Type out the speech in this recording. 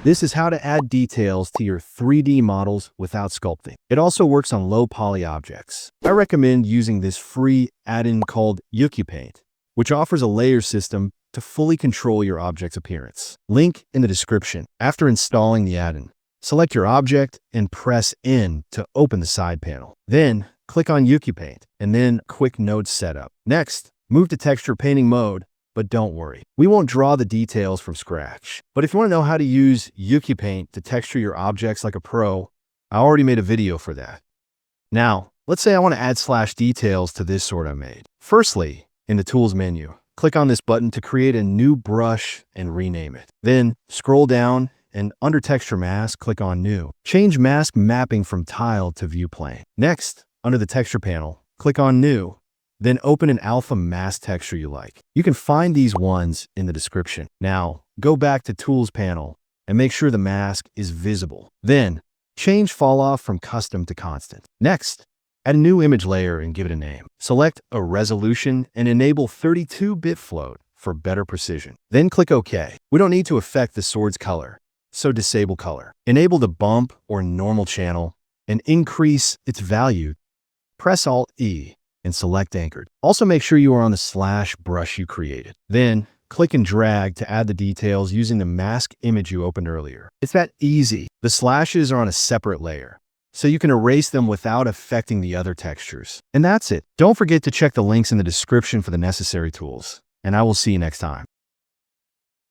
This is how to add details to your 3D models without sculpting. It also works on low poly objects. I recommend using this free add-in called Paint, which offers a layer system to fully control your object's appearance. Link in the description. After installing the add-in, select your object and press N to open the side panel. Then click on Paint and then Quick Node Setup. Next, move to texture painting mode, but don't worry, we won't draw the details from scratch. But if you want to know how to use Paint to texture your objects like a pro, I already made a video for that. Now, let's say I want to add slash details to this sword I made. Firstly, in the Tools menu, click on this button to create a new brush and rename it. Then scroll down and under Texture Mask, click on New. Change mask mapping from tile to view plane. Next, under the texture panel, click on New. Then open an alpha mask texture you like. You can find these ones in the description. Now, go back to Tools panel and make sure the mask is visible. Then, change fall off from custom to constant. Next, add a new image layer and give it a name. Select a resolution and enable 32-bit float for better precision. Then click OK. We don't need to affect the sword's color, so disable color. Enable the bump or normal channel and increase its value. Press Alt-E and select anchored. Also make sure you are on the slash brush you created. Then click and drag to add the details using the mask image you opened earlier. It's that easy. The slashes are on a separate layer, so you can erase them without affecting the other textures. And that's it. Don't forget to check the links in the description for the necessary tools, and I will see you next time.